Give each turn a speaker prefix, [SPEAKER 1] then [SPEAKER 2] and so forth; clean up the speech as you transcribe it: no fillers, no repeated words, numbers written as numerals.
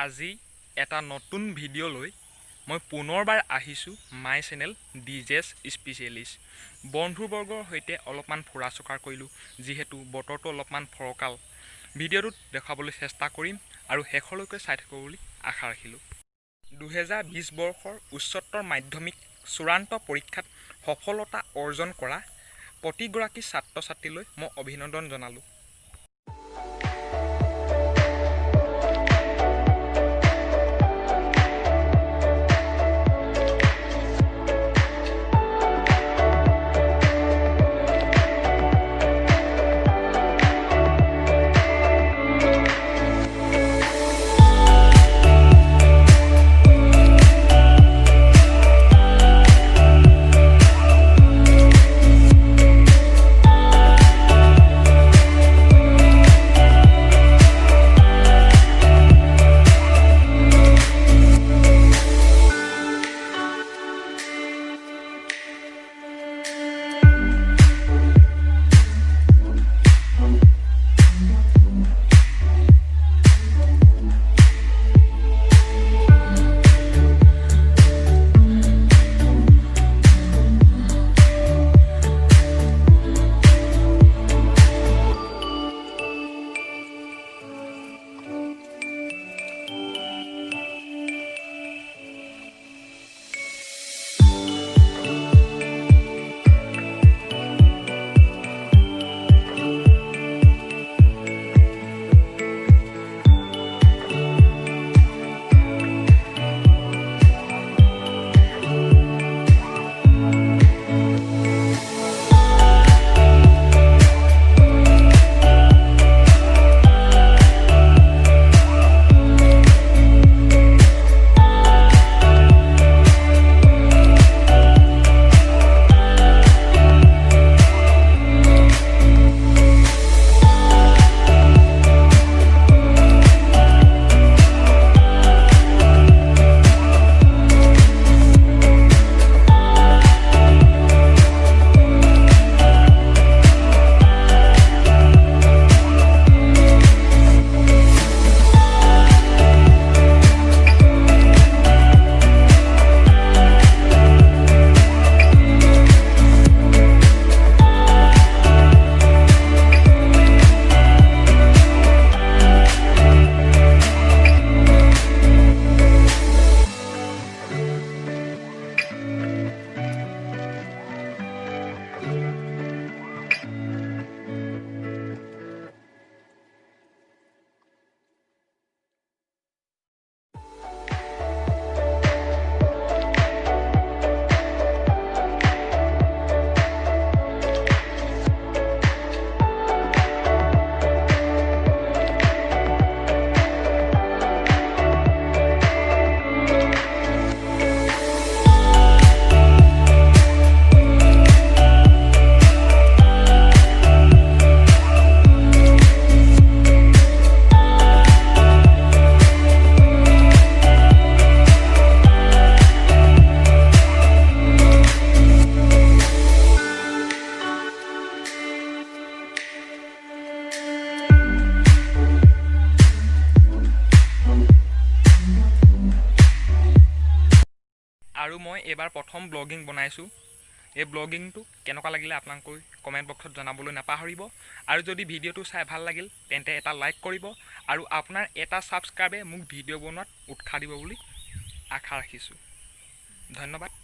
[SPEAKER 1] আজি এটা নতুন ভিডিঅ' লৈ মই পুনৰবাৰ আহিছোঁ মাই চেনেল ডিজেছ স্পেচিয়েলিষ্ট। বন্ধুবৰ্গৰ সৈতে অলপমান ফুৰা চকা কৰিলোঁ, যিহেতু বতৰটো অলপমান ফৰকাল। ভিডিঅ'টোত দেখাবলৈ চেষ্টা কৰিম আৰু শেষলৈকে চাই থাকিব বুলি আশা ৰাখিলোঁ। 2020 বৰ্ষৰ উচ্চতৰ মাধ্যমিক চূড়ান্ত পৰীক্ষাত সফলতা অৰ্জন কৰা প্ৰতিগৰাকী ছাত্ৰ ছাত্ৰীলৈ মই অভিনন্দন জনালোঁ। আৰু মই এইবাৰ প্ৰথম ব্লগিং বনাইছোঁ। এই ব্লগিংটো কেনেকুৱা লাগিলে আপোনালোকে কমেণ্ট বক্সত জনাবলৈ নাপাহৰিব। আৰু যদি ভিডিঅ'টো চাই ভাল লাগিল তেন্তে এটা লাইক কৰিব আৰু আপোনাৰ এটা ছাবস্ক্ৰাইবে মোক ভিডিঅ' বনোৱাত উৎসাহ দিব বুলি আশা ৰাখিছোঁ। ধন্যবাদ।